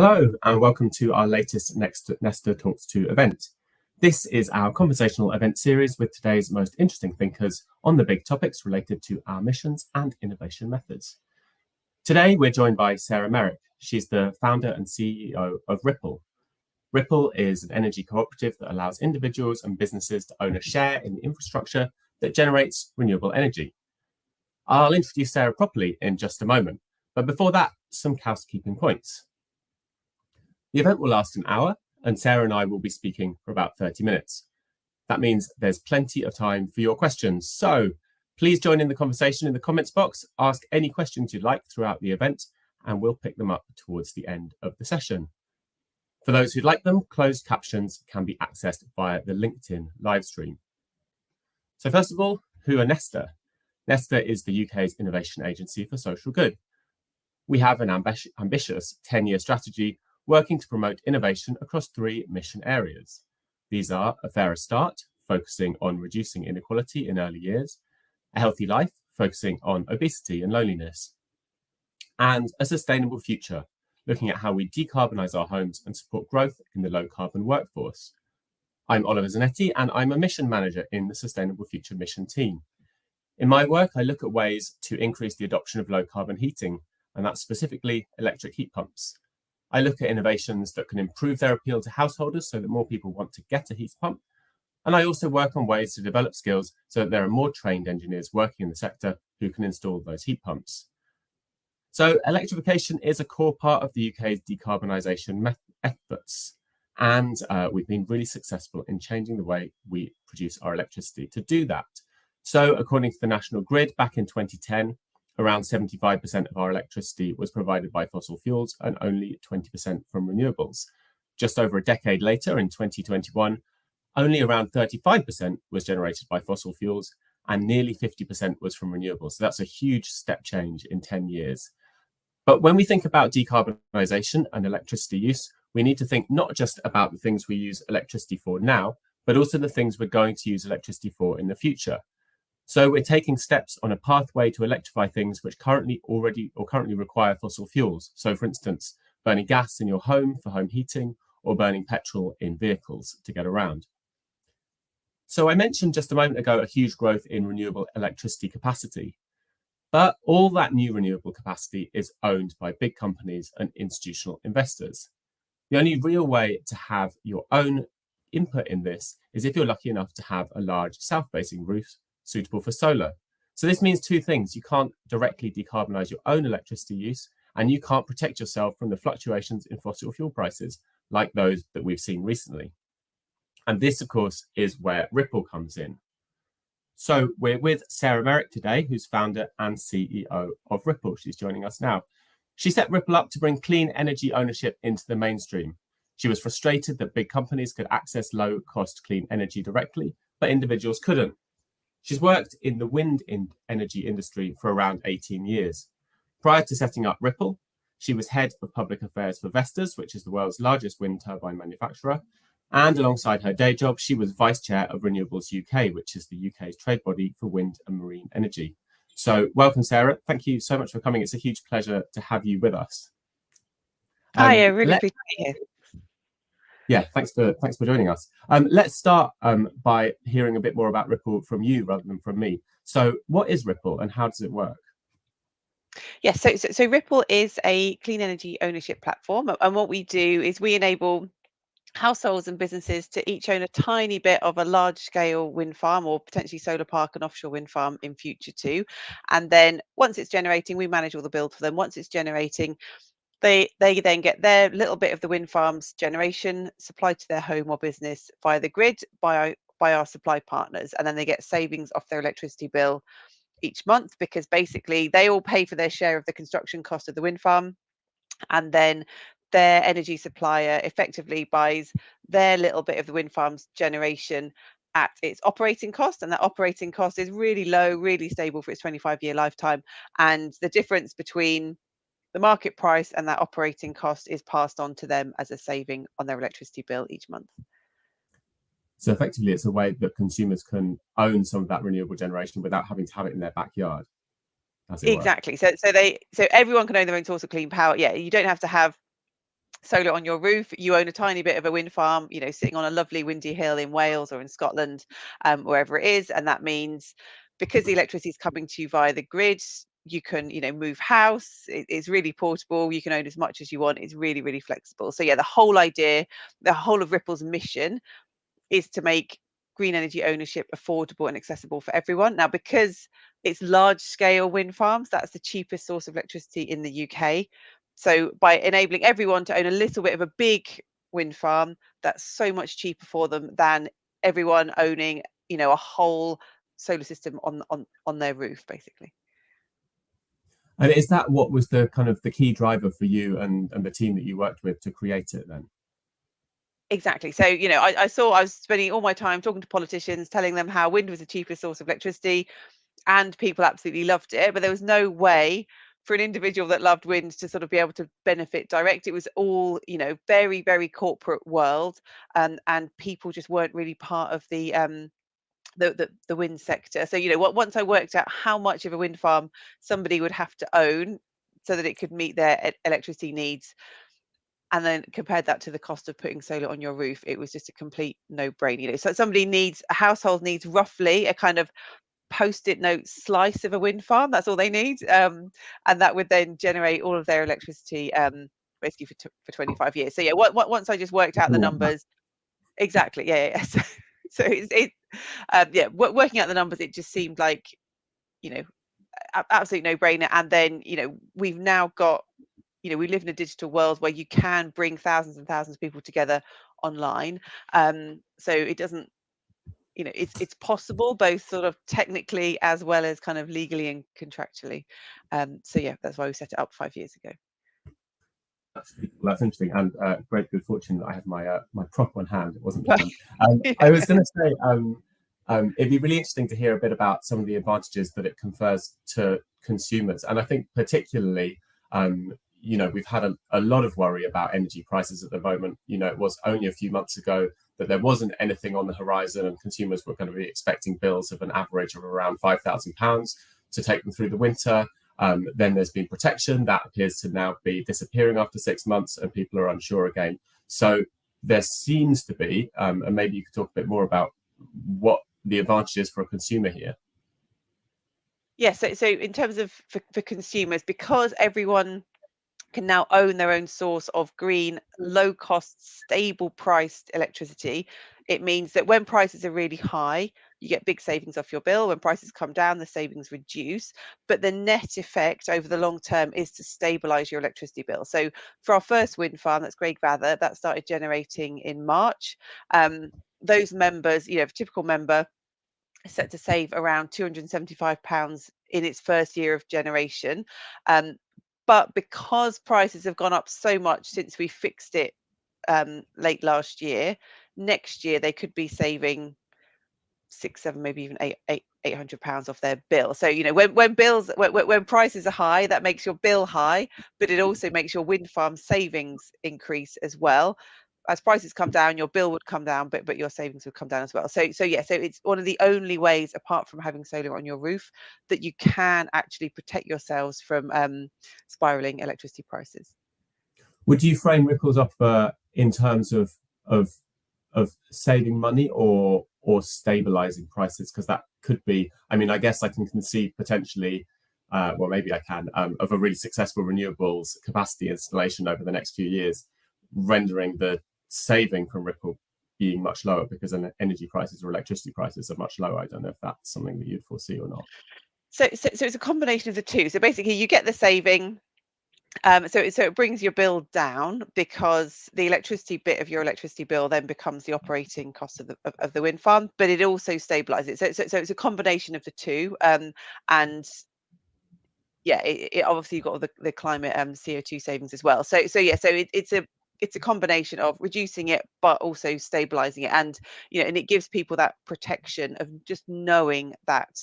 Hello and welcome to our latest Nesta Talks 2 event. This is our conversational event series with today's most interesting thinkers on the big topics related to our missions and innovation methods. Today we're joined by Sarah Merrick. She's the founder and CEO of Ripple. Ripple is an energy cooperative that allows individuals and businesses to own a share in the infrastructure that generates renewable energy. I'll introduce Sarah properly in just a moment, but before that, some housekeeping points. The event will last an hour, and Sarah and I will be speaking for about 30 minutes. That means there's plenty of time for your questions. So please join in the conversation in the comments box, ask any questions you'd like throughout the event, and we'll pick them up towards the end of the session. For those who'd like them, closed captions can be accessed via the LinkedIn live stream. So first of all, who are Nesta? Nesta is the UK's innovation agency for social good. We have an ambitious 10-year strategy working to promote innovation across three mission areas. These are a fairer start, focusing on reducing inequality in early years, a healthy life, focusing on obesity and loneliness, and a sustainable future, looking at how we decarbonise our homes and support growth in the low-carbon workforce. I'm Oliver Zanetti, and I'm a mission manager in the Sustainable Future mission team. In my work, I look at ways to increase the adoption of low-carbon heating, and that's specifically electric heat pumps. I look at innovations that can improve their appeal to householders so that more people want to get a heat pump. And I also work on ways to develop skills so that there are more trained engineers working in the sector who can install those heat pumps. So electrification is a core part of the UK's decarbonisation efforts. And we've been really successful in changing the way we produce our electricity to do that. So according to the National Grid, back in 2010, around 75% of our electricity was provided by fossil fuels and only 20% from renewables. Just over a decade later, in 2021, only around 35% was generated by fossil fuels and nearly 50% was from renewables. So that's a huge step change in 10 years. But when we think about decarbonisation and electricity use, we need to think not just about the things we use electricity for now, but also the things we're going to use electricity for in the future. So we're taking steps on a pathway to electrify things which currently require fossil fuels. So for instance, burning gas in your home for home heating or burning petrol in vehicles to get around. So I mentioned just a moment ago a huge growth in renewable electricity capacity, but all that new renewable capacity is owned by big companies and institutional investors. The only real way to have your own input in this is if you're lucky enough to have a large south-facing roof suitable for solar. So this means two things. You can't directly decarbonise your own electricity use, and you can't protect yourself from the fluctuations in fossil fuel prices like those that we've seen recently. And this, of course, is where Ripple comes in. So we're with Sarah Merrick today, who's founder and CEO of Ripple. She's joining us now. She set Ripple up to bring clean energy ownership into the mainstream. She was frustrated that big companies could access low-cost clean energy directly, but individuals couldn't. She's worked in the wind energy industry for around 18 years. Prior to setting up Ripple, she was head of public affairs for Vestas, which is the world's largest wind turbine manufacturer. And alongside her day job, she was vice chair of Renewables UK, which is the UK's trade body for wind and marine energy. So welcome, Sarah. Thank you so much for coming. It's a huge pleasure to have you with us. Hi, really pleased to be here. Yeah, thanks for joining us. Let's start by hearing a bit more about Ripple from you rather than from me. So what is Ripple and how does it work? Yes, so Ripple is a clean energy ownership platform. And what we do is we enable households and businesses to each own a tiny bit of a large scale wind farm or potentially solar park and offshore wind farm in future too. And then once it's generating, we manage all the build for them. Once it's generating, they then get their little bit of the wind farm's generation supplied to their home or business via the grid by our supply partners, and then they get savings off their electricity bill each month because basically they all pay for their share of the construction cost of the wind farm, and then their energy supplier effectively buys their little bit of the wind farm's generation at its operating cost, and that operating cost is really low, really stable for its 25-year lifetime, and the difference between the market price and that operating cost is passed on to them as a saving on their electricity bill each month. So effectively, it's a way that consumers can own some of that renewable generation without having to have it in their backyard. Exactly. So everyone can own their own source of clean power. Yeah, you don't have to have solar on your roof, you own a tiny bit of a wind farm, you know, sitting on a lovely windy hill in Wales or in Scotland, wherever it is. And that means because the electricity is coming to you via the grid, you can, you know, move house. It's really portable. You can own as much as you want. It's really, really flexible. So yeah, the whole idea, the whole of Ripple's mission is to make green energy ownership affordable and accessible for everyone. Now, because it's large scale wind farms, that's the cheapest source of electricity in the UK. So by enabling everyone to own a little bit of a big wind farm, that's so much cheaper for them than everyone owning, you know, a whole solar system on their roof, basically. And is that what was the kind of the key driver for you and the team that you worked with to create it then? Exactly. So, you know, I was spending all my time talking to politicians, telling them how wind was the cheapest source of electricity, and people absolutely loved it. But there was no way for an individual that loved wind to sort of be able to benefit direct. It was all, you know, very, very corporate world, and people just weren't really part of the wind sector. So, you know, once I worked out how much of a wind farm somebody would have to own so that it could meet their electricity needs, and then compared that to the cost of putting solar on your roof, it was just a complete no-brainer. You know, so a household needs roughly a kind of post-it note slice of a wind farm. That's all they need, and that would then generate all of their electricity, basically for 25 years. So yeah, once I just worked out the numbers, exactly, yeah. So yeah, working out the numbers, it just seemed like, you know, absolute no-brainer. And then, you know, we've now got, you know, we live in a digital world where you can bring thousands and thousands of people together online. So it doesn't, you know, it's possible both sort of technically as well as kind of legally and contractually. So yeah, that's why we set it up 5 years ago. That's interesting, and great good fortune that I had my prop on hand. It wasn't the one. I was going to say it'd be really interesting to hear a bit about some of the advantages that it confers to consumers, and I think particularly, you know, we've had a lot of worry about energy prices at the moment. You know, it was only a few months ago that there wasn't anything on the horizon, and consumers were going to be expecting bills of an average of around £5,000 to take them through the winter. Then there's been protection that appears to now be disappearing after 6 months, and people are unsure again. So there seems to be, and maybe you could talk a bit more about what the advantage is for a consumer here. Yeah, so in terms of for consumers, because everyone can now own their own source of green, low cost, stable priced electricity, it means that when prices are really high, you get big savings off your bill. When prices come down, the savings reduce. But the net effect over the long term is to stabilize your electricity bill. So for our first wind farm, that's Greg Vather, that started generating in March. Those members, you know, a typical member is set to save around £275 in its first year of generation. But because prices have gone up so much since we fixed it late last year, next year they could be saving six, seven, maybe even £800 off their bill. So, you know, when prices are high, that makes your bill high, but it also makes your wind farm savings increase as well. As prices come down, your bill would come down, but your savings would come down as well. So yeah, so it's one of the only ways, apart from having solar on your roof, that you can actually protect yourselves from spiraling electricity prices. Would you frame Ripple's offer in terms of saving money or stabilizing prices? Because that could be, I mean, I guess I can conceive potentially, well, maybe I can, of a really successful renewables capacity installation over the next few years, rendering the saving from Ripple being much lower because energy prices or electricity prices are much lower. I don't know if that's something that you'd foresee or not. So it's a combination of the two. So basically, you get the saving. So it brings your bill down because the electricity bit of your electricity bill then becomes the operating cost of the wind farm, but it also stabilizes it. So it's a combination of the two. And yeah, it obviously you've got the climate CO2 savings as well. So yeah, so it's a combination of reducing it but also stabilizing it, and you know, and it gives people that protection of just knowing that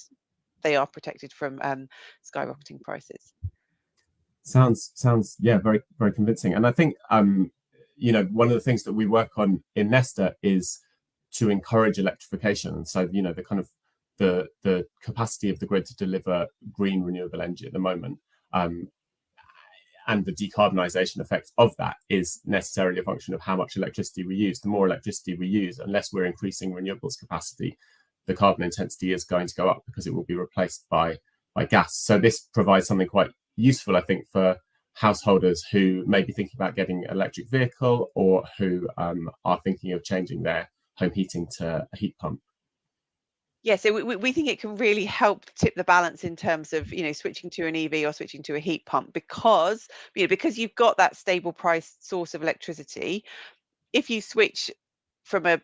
they are protected from skyrocketing prices. Sounds yeah, very very convincing. And I think you know, one of the things that we work on in Nesta is to encourage electrification. And so, you know, the kind of the capacity of the grid to deliver green renewable energy at the moment and the decarbonisation effect of that is necessarily a function of how much electricity we use. The more electricity we use, unless we're increasing renewables capacity, the carbon intensity is going to go up because it will be replaced by gas. So this provides something quite useful, I think, for householders who may be thinking about getting an electric vehicle, or who are thinking of changing their home heating to a heat pump. Yeah, so we think it can really help tip the balance in terms of, switching to an EV or switching to a heat pump, because, because you've got that stable price source of electricity. If you switch from a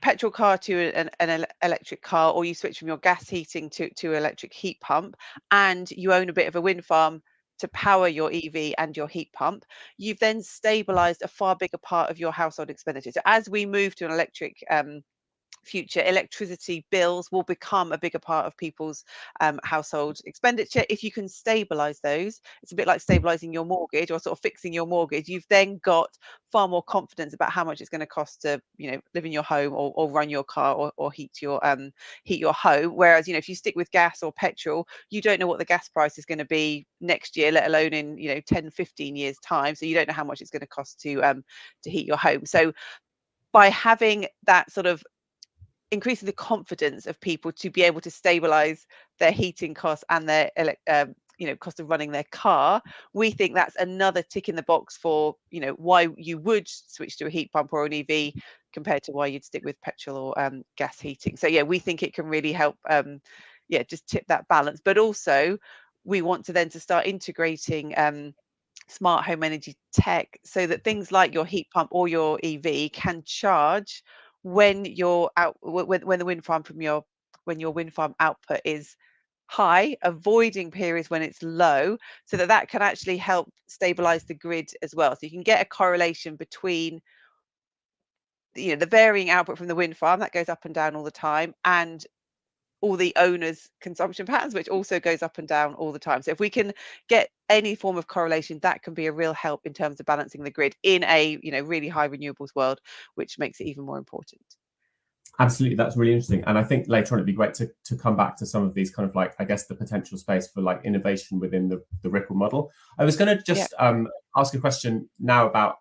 petrol car to an electric car, or you switch from your gas heating to electric heat pump, and you own a bit of a wind farm to power your EV and your heat pump, you've then stabilized a far bigger part of your household expenditure. So as we move to an electric future, electricity bills will become a bigger part of people's household expenditure. If you can stabilize those, it's a bit like stabilizing your mortgage, or sort of fixing your mortgage. You've then got far more confidence about how much it's going to cost to live in your home, or run your car, or heat your home. Whereas if you stick with gas or petrol, you don't know what the gas price is going to be next year, let alone in 10-15 years time. So you don't know how much it's going to cost to heat your home. So by having that sort of increasing the confidence of people to be able to stabilize their heating costs and their cost of running their car, we think that's another tick in the box for why you would switch to a heat pump or an EV compared to why you'd stick with petrol or gas heating. So yeah, we think it can really help just tip that balance. But also we want to then start integrating smart home energy tech, so that things like your heat pump or your EV can charge when you're out, when the wind farm when your wind farm output is high, avoiding periods when it's low, so that can actually help stabilize the grid as well. So you can get a correlation between the varying output from the wind farm that goes up and down all the time, and all the owners' consumption patterns, which also goes up and down all the time. So if we can get any form of correlation, that can be a real help in terms of balancing the grid in a really high renewables world, which makes it even more important. Absolutely, that's really interesting. And I think later on it'd be great to come back to some of these kind of I guess the potential space for innovation within the Ripple model. I was going to just ask a question now about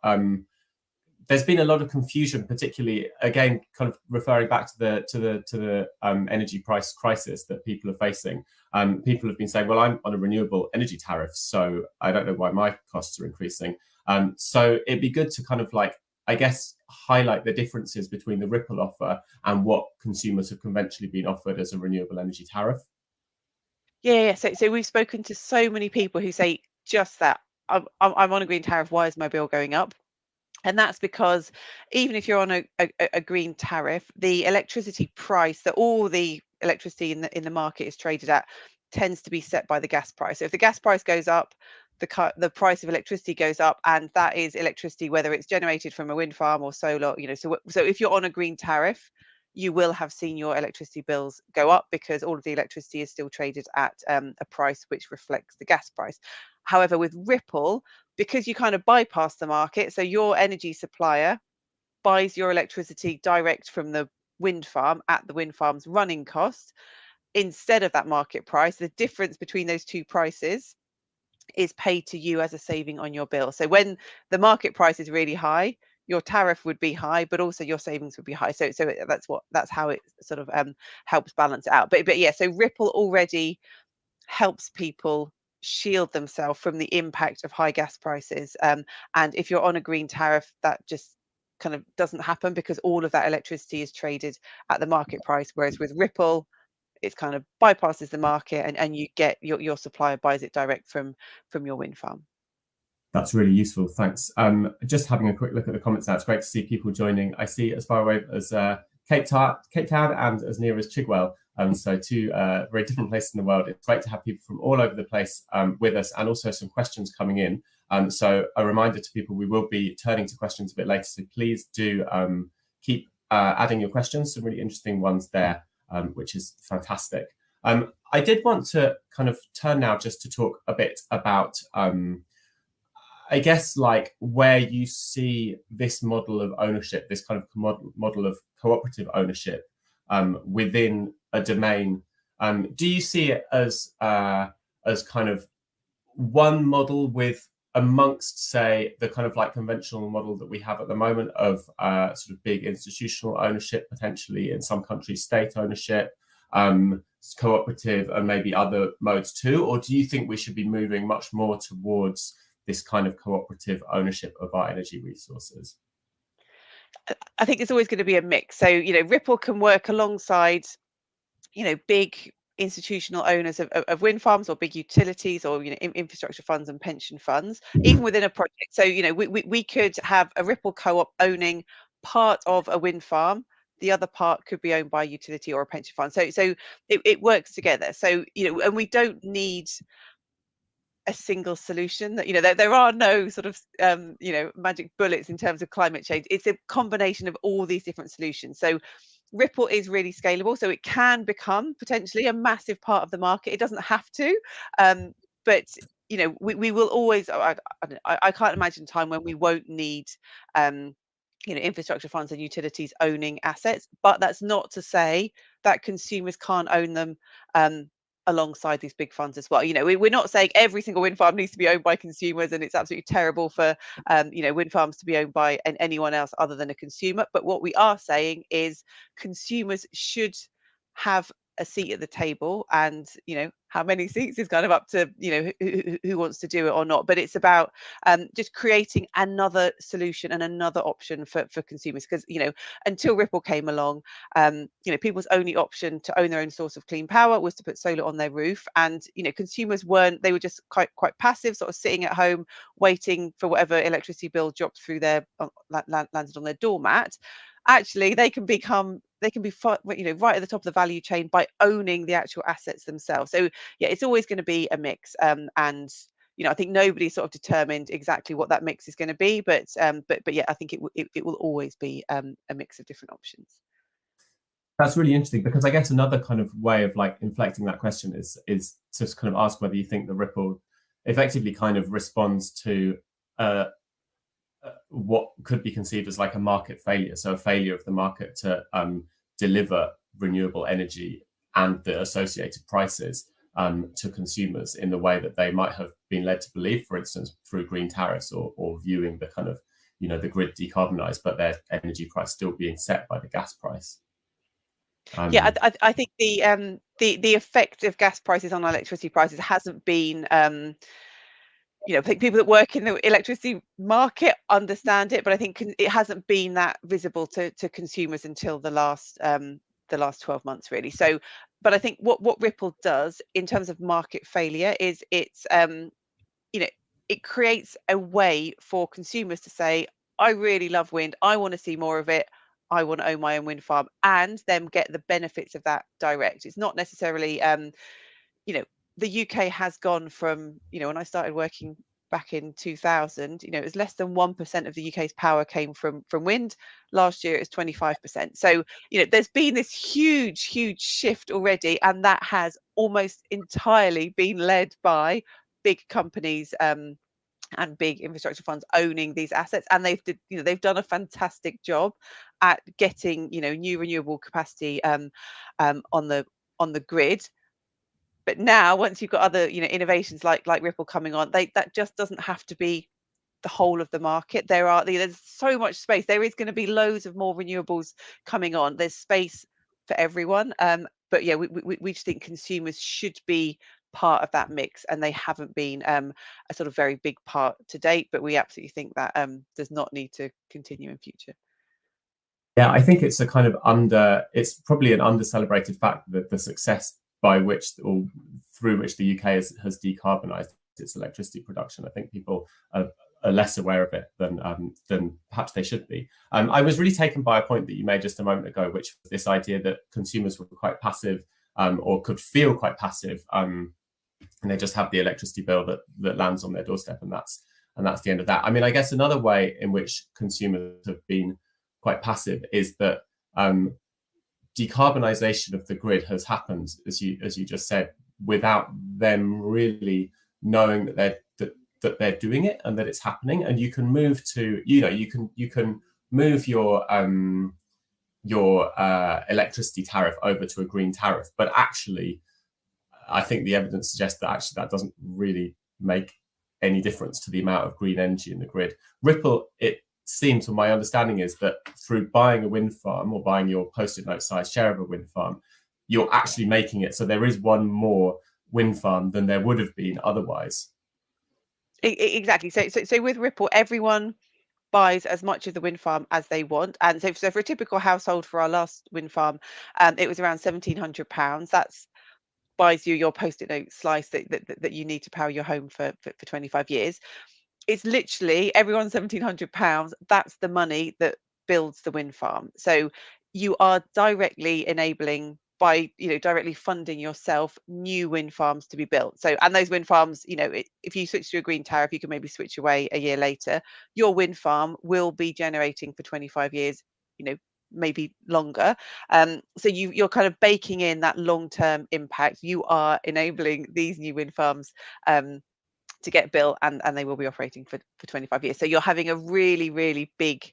there's been a lot of confusion, particularly, again, kind of referring back to the energy price crisis that people are facing. People have been saying, well, I'm on a renewable energy tariff, so I don't know why my costs are increasing. So it'd be good to kind of I guess, highlight the differences between the Ripple offer and what consumers have conventionally been offered as a renewable energy tariff. Yeah. So we've spoken to so many people who say just that. I'm on a green tariff. Why is my bill going up? And that's because even if you're on a green tariff, the electricity price that all the electricity in the market is traded at tends to be set by the gas price. So if the gas price goes up, the price of electricity goes up, and that is electricity whether it's generated from a wind farm or solar. So if you're on a green tariff, you will have seen your electricity bills go up, because all of the electricity is still traded at a price which reflects the gas price. However, with Ripple, because you kind of bypass the market, so your energy supplier buys your electricity direct from the wind farm at the wind farm's running cost instead of that market price. The difference between those two prices is paid to you as a saving on your bill. So when the market price is really high, your tariff would be high, but also your savings would be high. So that's how it sort of helps balance it out. But yeah, so Ripple already helps people shield themselves from the impact of high gas prices. And if you're on a green tariff, that just kind of doesn't happen, because all of that electricity is traded at the market price. Whereas with Ripple, it kind of bypasses the market, and you get your supplier buys it direct from your wind farm. That's really useful. Thanks. Just having a quick look at the comments now. It's great to see people joining. I see as far away as Cape Town and as near as Chigwell. So two very different places in the world. It's great to have people from all over the place with us, and also some questions coming in. So a reminder to people, we will be turning to questions a bit later. So please do keep adding your questions. Some really interesting ones there, which is fantastic. I did want to kind of turn now just to talk a bit about I guess where you see this model of ownership, this kind of model of cooperative ownership within a domain. Do you see it as kind of one model with amongst, say, the kind of like conventional model that we have at the moment of sort of big institutional ownership, potentially in some countries state ownership, cooperative, and maybe other modes too? Or do you think we should be moving much more towards this kind of cooperative ownership of our energy resources? I think there's always going to be a mix. So, Ripple can work alongside, big institutional owners of wind farms or big utilities or, infrastructure funds and pension funds, even within a project. So, we could have a Ripple co-op owning part of a wind farm. The other part could be owned by a utility or a pension fund. So it works together. So, and we don't need a single solution. That there are no sort of magic bullets in terms of climate change. It's a combination of all these different solutions. So Ripple is really scalable, so it can become potentially a massive part of the market. It doesn't have to, but we will always. I can't imagine a time when we won't need infrastructure funds and utilities owning assets. But that's not to say that consumers can't own them alongside these big funds as well. We're not saying every single wind farm needs to be owned by consumers, and it's absolutely terrible for wind farms to be owned by anyone else other than a consumer. But what we are saying is consumers should have a seat at the table, and how many seats is kind of up to who wants to do it or not. But it's about just creating another solution and another option for consumers, because until Ripple came along, people's only option to own their own source of clean power was to put solar on their roof, and consumers weren't. They were just quite passive, sort of sitting at home waiting for whatever electricity bill dropped through their landed on their doormat. Actually, they can be right at the top of the value chain by owning the actual assets themselves. So yeah, it's always going to be a mix, and I think nobody's sort of determined exactly what that mix is going to be, but yeah, I think it will always be a mix of different options. That's really interesting, because I guess another kind of way of like inflecting that question is to kind of ask whether you think the Ripple effectively kind of responds to what could be conceived as like a market failure, so a failure of the market to deliver renewable energy and the associated prices to consumers in the way that they might have been led to believe, for instance, through green tariffs or viewing the kind of the grid decarbonized, but their energy price still being set by the gas price. Yeah, I think the effect of gas prices on electricity prices hasn't been I think people that work in the electricity market understand it, but I think it hasn't been that visible to consumers until the last 12 months, really. So, but I think what Ripple does in terms of market failure is it creates a way for consumers to say, I really love wind, I want to see more of it, I want to own my own wind farm, and then get the benefits of that direct. It's not necessarily the UK has gone from, when I started working back in 2000, it was less than 1% of the UK's power came from wind. Last year it was 25%. So, there's been this huge shift already, and that has almost entirely been led by big companies and big infrastructure funds owning these assets, and they've done a fantastic job at getting new renewable capacity on the grid. But now, once you've got other, innovations like Ripple coming on, that just doesn't have to be the whole of the market. There's so much space. There is going to be loads of more renewables coming on. There's space for everyone. But yeah, we just think consumers should be part of that mix, and they haven't been a sort of very big part to date. But we absolutely think that does not need to continue in future. Yeah, I think it's it's probably an under-celebrated fact that the success by which or through which the UK has decarbonised its electricity production. I think people are less aware of it than perhaps they should be. I was really taken by a point that you made just a moment ago, which was this idea that consumers were quite passive or could feel quite passive, and they just have the electricity bill that lands on their doorstep, and that's the end of that. I mean, I guess another way in which consumers have been quite passive is that decarbonisation of the grid has happened, as you just said, without them really knowing that they're doing it and that it's happening. And you can move to you can move your electricity tariff over to a green tariff, but actually, I think the evidence suggests that actually that doesn't really make any difference to the amount of green energy in the grid. Ripple, it seems, from my understanding, is that through buying a wind farm or buying your post-it note size share of a wind farm, you're actually making it so there is one more wind farm than there would have been otherwise. Exactly. So with Ripple, everyone buys as much of the wind farm as they want. And so for a typical household for our last wind farm, it was around £1,700. That's buys you your post-it note slice that you need to power your home for 25 years. It's literally everyone's £1,700. That's the money that builds the wind farm. So you are directly enabling by directly funding yourself new wind farms to be built. So, and those wind farms, if you switch to a green tariff, you can maybe switch away a year later. Your wind farm will be generating for 25 years, maybe longer. So you're kind of baking in that long-term impact. You are enabling these new wind farms to get built, and they will be operating for 25 years. So you're having a really, really big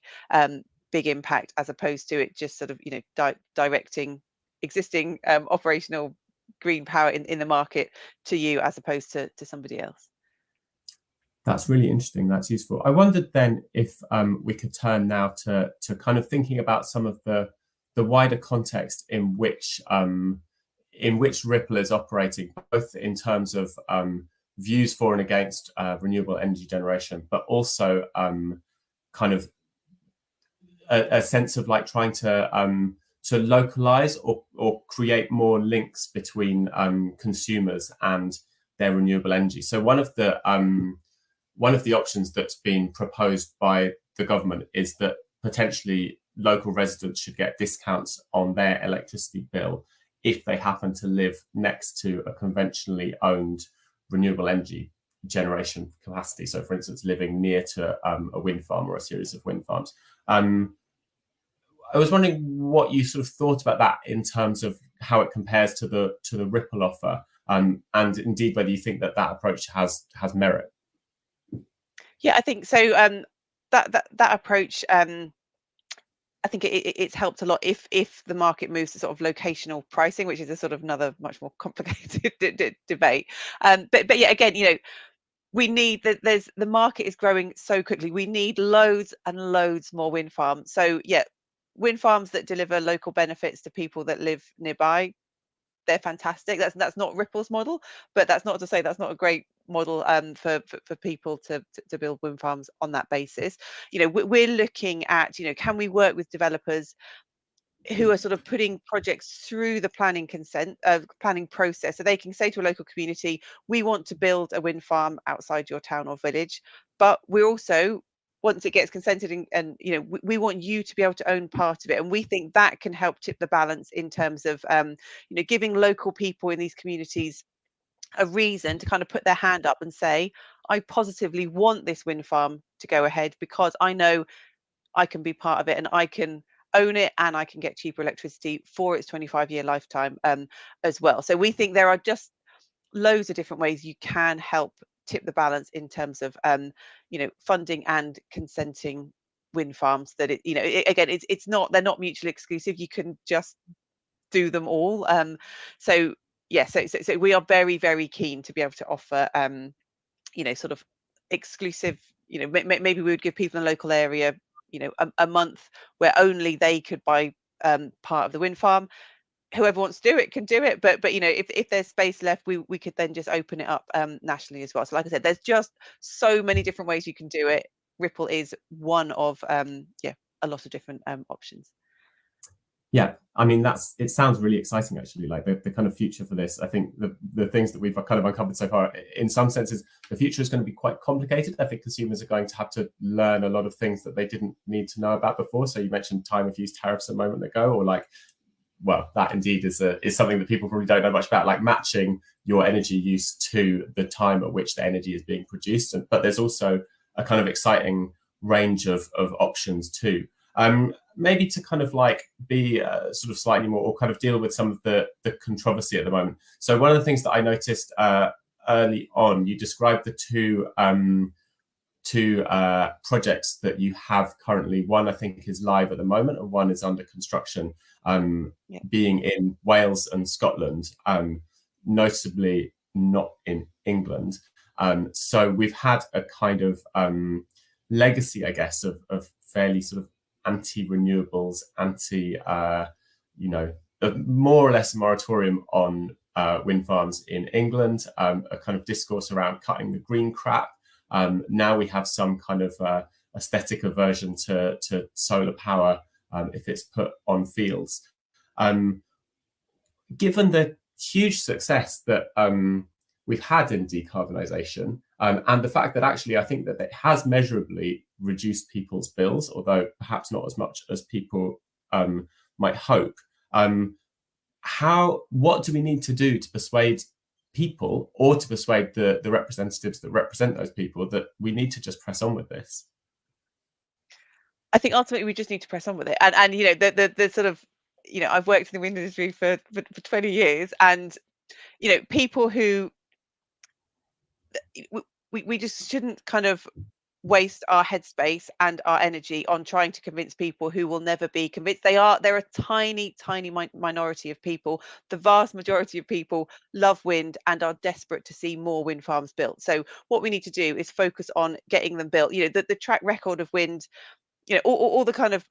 impact, as opposed to it just sort of directing existing operational green power in the market to you, as opposed to somebody else. That's really interesting. That's useful. I wondered then if we could turn now to kind of thinking about some of the wider context in which Ripple is operating, both in terms of views for and against renewable energy generation, but also kind of a sense of like trying to localize or create more links between consumers and their renewable energy. So one of the options that's been proposed by the government is that potentially local residents should get discounts on their electricity bill if they happen to live next to a conventionally owned renewable energy generation capacity. So, for instance, living near to a wind farm or a series of wind farms. I was wondering what you sort of thought about that in terms of how it compares to the Ripple offer, and indeed whether you think that approach has merit. Yeah, I think so. That approach, I think it's helped a lot if the market moves to sort of locational pricing, which is a sort of another much more complicated debate. But yeah, again, we need that. The market is growing so quickly. We need loads and loads more wind farms. So yeah, wind farms that deliver local benefits to people that live nearby, they're fantastic. That's not Ripple's model, but that's not to say that's not a great model for people to build wind farms on that basis. We're looking at, can we work with developers who are sort of putting projects through the planning process, so they can say to a local community, we want to build a wind farm outside your town or village, but we're also, once it gets consented, and we want you to be able to own part of it. And we think that can help tip the balance in terms of giving local people in these communities a reason to kind of put their hand up and say, I positively want this wind farm to go ahead because I know I can be part of it and I can own it and I can get cheaper electricity for its 25-year lifetime as well. So we think there are just loads of different ways you can help tip the balance in terms of funding and consenting wind farms. That again, it's not, they're not mutually exclusive. You can just do them all. So yeah, so we are very, very keen to be able to offer sort of exclusive, maybe we would give people in the local area a month where only they could buy part of the wind farm. Whoever wants to do it can do it, but if there's space left, we could then just open it up nationally as well. So like I said, there's just so many different ways you can do it. Ripple is one of a lot of different options. Yeah, I mean, it sounds really exciting, actually, like the kind of future for this. I think the things that we've kind of uncovered so far, in some senses, the future is going to be quite complicated. I think consumers are going to have to learn a lot of things that they didn't need to know about before. So you mentioned time of use tariffs a moment ago, or like, well, that indeed is something that people probably don't know much about, like matching your energy use to the time at which the energy is being produced. But there's also a kind of exciting range of options too. Maybe to kind of like be sort of slightly more, or kind of deal with some of the controversy at the moment. So one of the things that I noticed early on, you described the two projects that you have currently. One, I think, is live at the moment, and one is under construction, being in Wales and Scotland, notably not in England. So we've had a kind of legacy, I guess, of fairly sort of anti-renewables, more or less a moratorium on wind farms in England, a kind of discourse around cutting the green crap. Now we have some kind of aesthetic aversion to solar power if it's put on fields. Given the huge success that we've had in decarbonisation, and the fact that actually I think that it has measurably reduced people's bills, although perhaps not as much as people might hope. What do we need to do to persuade people, or to persuade the representatives that represent those people, that we need to just press on with this? I think ultimately we just need to press on with it. And you know, the sort of, you know, I've worked in the wind industry for 20 years, and you know, people who we just shouldn't kind of waste our headspace and our energy on trying to convince people who will never be convinced. They're a tiny minority of people. The vast majority of people love wind and are desperate to see more wind farms built. So what we need to do is focus on getting them built. You know, the track record of wind, you know, all the kind of,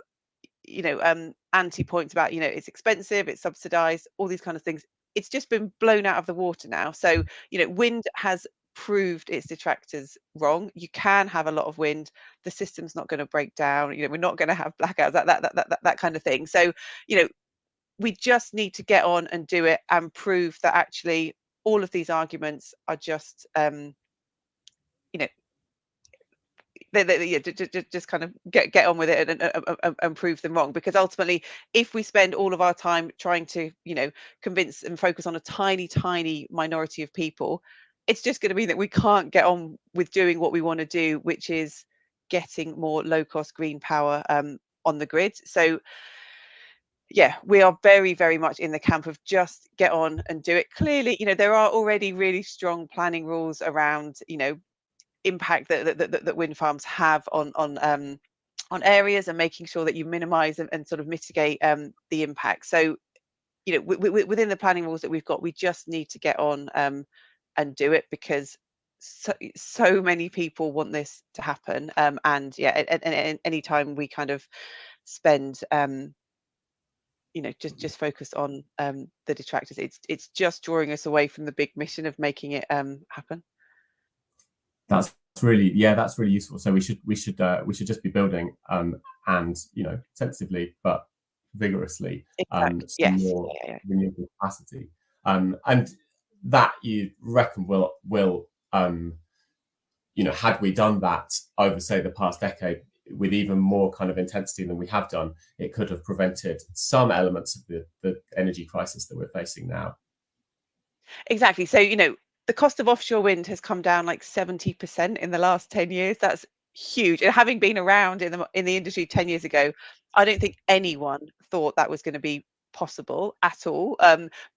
you know, anti points about, you know, it's expensive, it's subsidized, all these kind of things, it's just been blown out of the water now. So you know, wind has proved its detractors wrong. You can have a lot of wind, the system's not going to break down, you know, we're not going to have blackouts, that kind of thing. So you know, we just need to get on and do it and prove that actually all of these arguments are just you know, just kind of get on with it and prove them wrong. Because ultimately, if we spend all of our time trying to, you know, convince and focus on a tiny minority of people, it's just going to mean that we can't get on with doing what we want to do, which is getting more low cost green power on the grid. So yeah, we are very much in the camp of just get on and do it. Clearly, you know, there are already really strong planning rules around, you know, impact that wind farms have on areas, and making sure that you minimize and sort of mitigate the impact. So you know, within the planning rules that we've got, we just need to get on and do it, because so many people want this to happen. And yeah, at any time we kind of spend you know, just focus on the detractors, it's just drawing us away from the big mission of making it happen. That's really useful. So we should just be building and, you know, sensibly but vigorously Exactly. some Yes. more renewable capacity, and that you reckon will you know, had we done that over, say, the past decade with even more kind of intensity than we have done, it could have prevented some elements of the energy crisis that we're facing now. Exactly. So, you know, the cost of offshore wind has come down like 70% in the last 10 years. That's huge. And having been around in the industry 10 years ago, I don't think anyone thought that was going to be possible at all.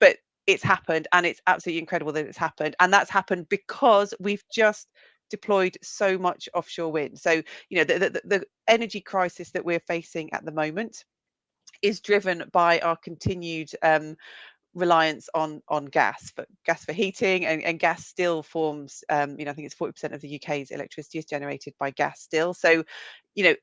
But it's happened, and it's absolutely incredible that it's happened. And that's happened because we've just deployed so much offshore wind. So, you know, the energy crisis that we're facing at the moment is driven by our continued reliance on gas for heating, and gas still forms you know, I think it's 40% of the UK's electricity is generated by gas still. So you know,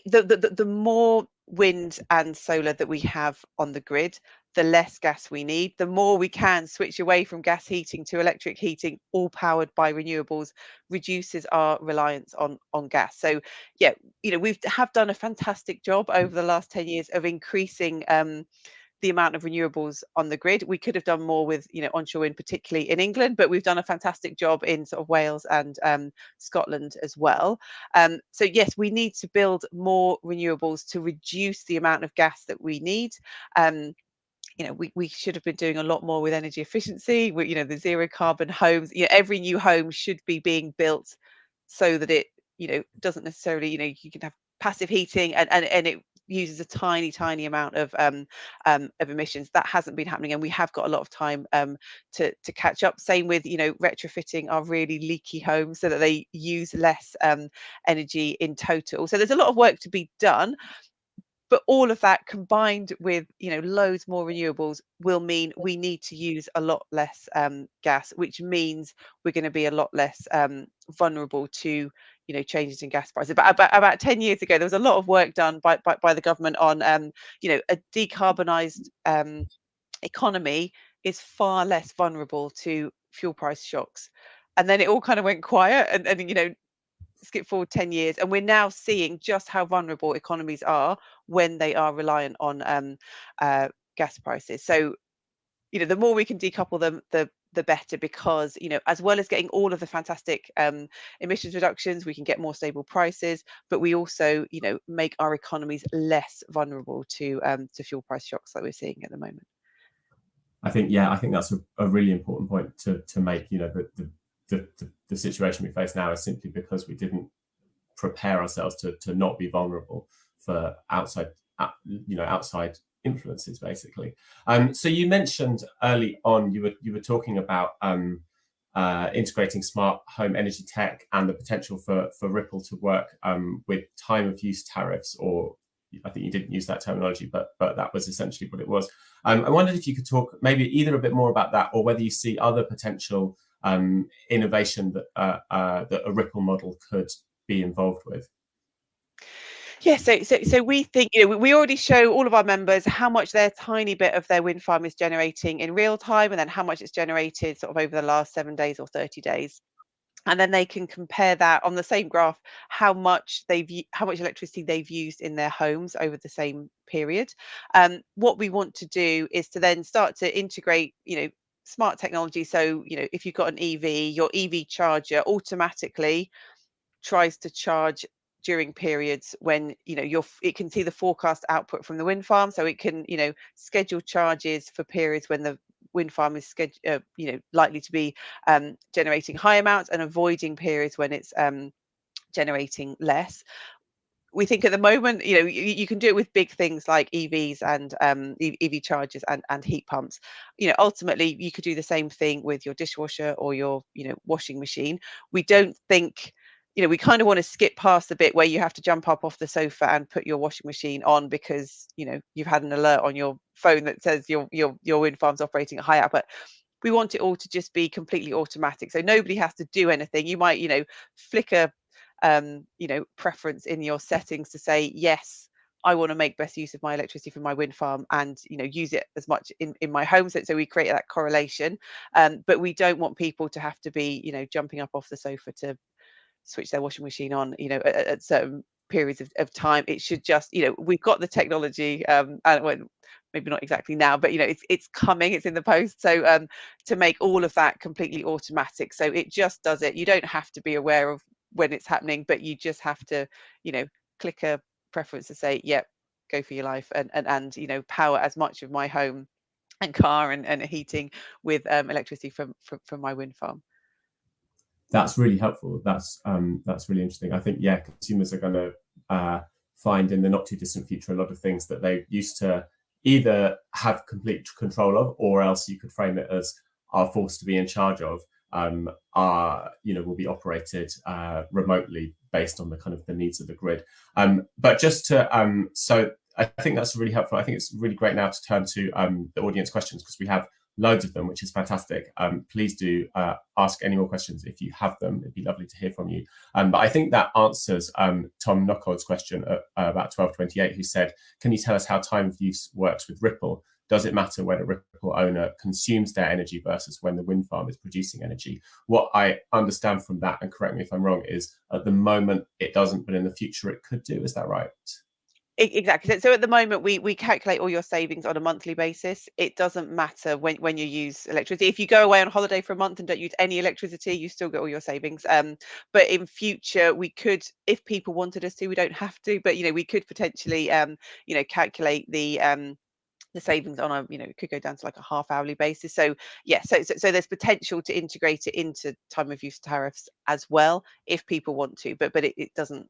the more wind and solar that we have on the grid, the less gas we need, the more we can switch away from gas heating to electric heating, all powered by renewables, reduces our reliance on gas. So yeah, you know, have done a fantastic job over the last 10 years of increasing the amount of renewables on the grid. We could have done more with, you know, onshore wind, particularly in England, but we've done a fantastic job in sort of Wales and Scotland as well. So yes, we need to build more renewables to reduce the amount of gas that we need. You know, we should have been doing a lot more with energy efficiency. You know, the zero carbon homes, you know, every new home should be being built so that it, you know, doesn't necessarily, you know, you can have passive heating, and it uses a tiny amount of emissions. That hasn't been happening, and we have got a lot of time to catch up. Same with, you know, retrofitting our really leaky homes so that they use less energy in total. So there's a lot of work to be done. But all of that combined with, loads more renewables will mean we need to use a lot less gas, which means we're going to be a lot less vulnerable to, changes in gas prices. But about 10 years ago, there was a lot of work done by the government on, a decarbonised economy is far less vulnerable to fuel price shocks. And then it all kind of went quiet and skip forward 10 years, and we're now seeing just how vulnerable economies are when they are reliant on gas prices. So, the more we can decouple them, the better, because, as well as getting all of the fantastic emissions reductions, we can get more stable prices, but we also, make our economies less vulnerable to fuel price shocks like we're seeing at the moment. I think that's a really important point to make. The situation we face now is simply because we didn't prepare ourselves to not be vulnerable for outside influences, basically. So you mentioned early on, you were talking about integrating smart home energy tech and the potential for Ripple to work with time of use tariffs, or I think you didn't use that terminology, but that was essentially what it was. I wondered if you could talk maybe either a bit more about that, or whether you see other potential innovation that a Ripple model could be involved with. Yeah, so we think, we already show all of our members how much their tiny bit of their wind farm is generating in real time, and then how much it's generated sort of over the last 7 days or 30 days. And then they can compare that on the same graph, how much electricity they've used in their homes over the same period. What we want to do is to then start to integrate, smart technology. So, if you've got an EV, your EV charger automatically tries to charge during periods when it can see the forecast output from the wind farm, so it can schedule charges for periods when the wind farm is likely to be generating high amounts, and avoiding periods when it's generating less. We think at the moment, you can do it with big things like EVs and EV chargers and heat pumps. Ultimately, you could do the same thing with your dishwasher or your washing machine. We don't think, we kind of want to skip past the bit where you have to jump up off the sofa and put your washing machine on because you've had an alert on your phone that says your wind farm's operating at high output. We want it all to just be completely automatic, so nobody has to do anything. You might flick a preference in your settings to say, yes, I want to make best use of my electricity from my wind farm, and use it as much in my home. So we create that correlation, but we don't want people to have to be jumping up off the sofa to switch their washing machine on at certain periods of time. It should just, we've got the technology, and maybe not exactly now, but it's coming, it's in the post. So to make all of that completely automatic, so it just does it. You don't have to be aware of when it's happening, but you just have to click a preference to say, yep, go for your life, and power as much of my home and car and heating with electricity from my wind farm. That's really helpful. That's really interesting. I think, consumers are going to find in the not too distant future a lot of things that they used to either have complete control of, or else you could frame it as are forced to be in charge of, will be operated remotely based on the kind of the needs of the grid. But just to so I think that's really helpful. I think it's really great now to turn to the audience questions, because we have loads of them, which is fantastic. Please do ask any more questions if you have them. It'd be lovely to hear from you. But I think that answers Tom Knockold's question at about 12:28, who said, can you tell us how time of use works with Ripple? Does it matter when a Ripple owner consumes their energy versus when the wind farm is producing energy? What I understand from that, and correct me if I'm wrong, is at the moment it doesn't, but in the future it could do. Is that right? Exactly. So at the moment, we calculate all your savings on a monthly basis. It doesn't matter when you use electricity. If you go away on holiday for a month and don't use any electricity, you still get all your savings. But in future, we could, if people wanted us to, we don't have to, but we could potentially calculate the savings on a it could go down to like a half hourly basis. So so there's potential to integrate it into time of use tariffs as well if people want to, but it doesn't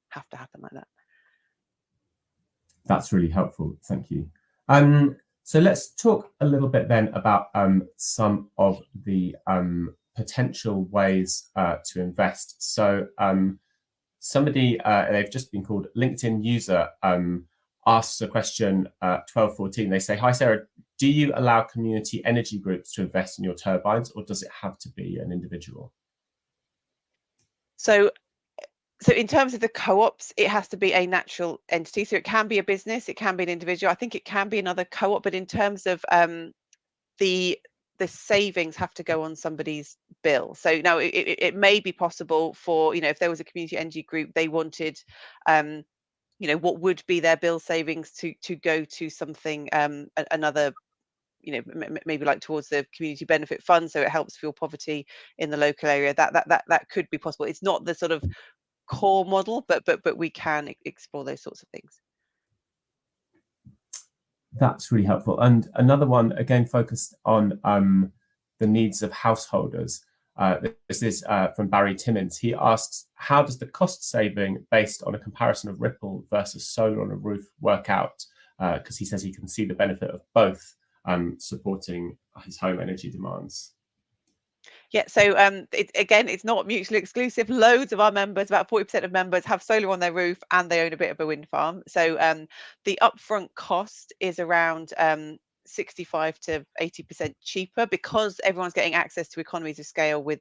have to happen like that. That's really helpful. Thank you. So let's talk a little bit then about some of the potential ways to invest. So somebody, they've just been called LinkedIn user, asks a question, 1214. They say, hi, Sarah, do you allow community energy groups to invest in your turbines, or does it have to be an individual? So in terms of the co-ops, it has to be a natural entity. So it can be a business, it can be an individual. I think it can be another co-op, but in terms of the savings have to go on somebody's bill. So now it may be possible for, if there was a community energy group, they wanted, what would be their bill savings to go to something, another, maybe like towards the community benefit fund, so it helps fuel poverty in the local area. That could be possible. It's not the sort of core model, but we can explore those sorts of things. That's really helpful. And another one, again, focused on the needs of householders. This is from Barry Timmins. He asks, how does the cost saving based on a comparison of Ripple versus solar on a roof work out? Because he says he can see the benefit of both supporting his home energy demands. Yeah, so again, it's not mutually exclusive. Loads of our members, about 40% of members, have solar on their roof and they own a bit of a wind farm. So the upfront cost is around 65 to 80% cheaper, because everyone's getting access to economies of scale with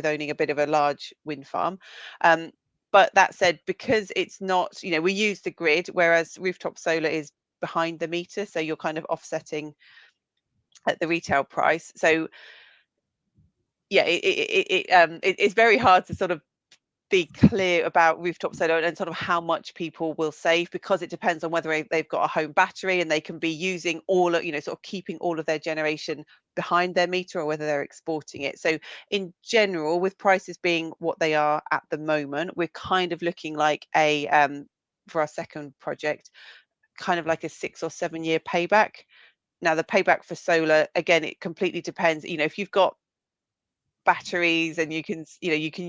owning a bit of a large wind farm. But that said, because it's not, we use the grid, whereas rooftop solar is behind the meter, so you're kind of offsetting at the retail price. So yeah, it's very hard to sort of be clear about rooftop solar and sort of how much people will save, because it depends on whether they've got a home battery and they can be using all of, sort of keeping all of their generation behind their meter, or whether they're exporting it. So in general, with prices being what they are at the moment, we're kind of looking like a for our second project, kind of like a 6 or 7 year payback. Now the payback for solar, again, it completely depends. If you've got batteries and you can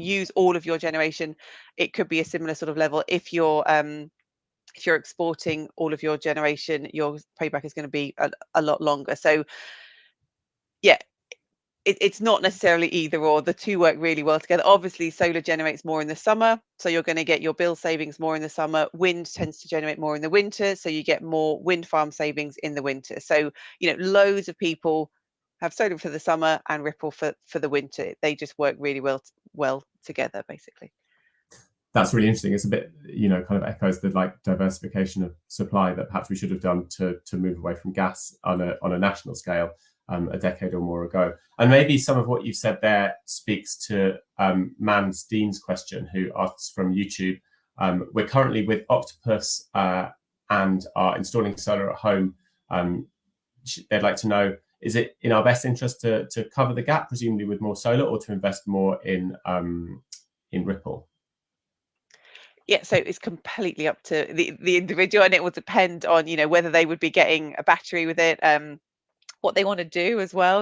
use all of your generation, it could be a similar sort of level. If you're exporting all of your generation, your payback is going to be a lot longer. So yeah, it's not necessarily either or. The two work really well together. Obviously solar generates more in the summer, so you're going to get your bill savings more in the summer. Wind tends to generate more in the winter, so you get more wind farm savings in the winter. So loads of people have solar for the summer and Ripple for the winter. They just work really well together, basically. That's really interesting. It's a bit, kind of echoes the diversification of supply that perhaps we should have done to move away from gas on a national scale a decade or more ago. And maybe some of what you've said there speaks to Mans Dean's question, who asks from YouTube. We're currently with Octopus and are installing solar at home. They'd like to know, is it in our best interest to cover the gap, presumably with more solar, or to invest more in Ripple? Yeah, so it's completely up to the individual, and it will depend on whether they would be getting a battery with it, what they want to do as well,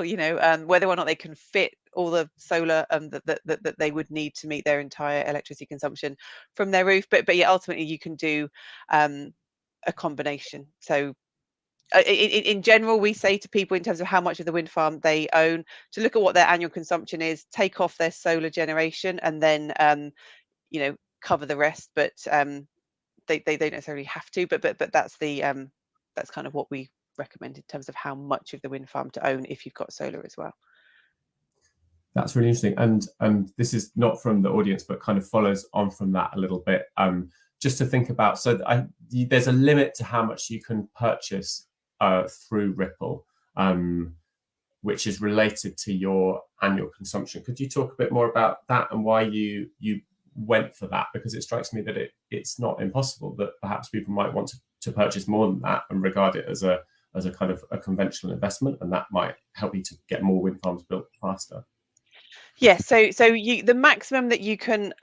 whether or not they can fit all the solar that they would need to meet their entire electricity consumption from their roof. But yeah, ultimately you can do a combination. So in general, we say to people, in terms of how much of the wind farm they own, to look at what their annual consumption is, take off their solar generation, and then cover the rest. But they don't necessarily have to. But that's that's kind of what we recommend in terms of how much of the wind farm to own if you've got solar as well. That's really interesting, and this is not from the audience, but kind of follows on from that a little bit. Just to think about, so there's a limit to how much you can purchase through Ripple, which is related to your annual consumption. Could you talk a bit more about that and why you went for that? Because it strikes me that it's not impossible that perhaps people might want to purchase more than that and regard it as a kind of a conventional investment, and that might help you to get more wind farms built faster. Yeah, so the maximum that you can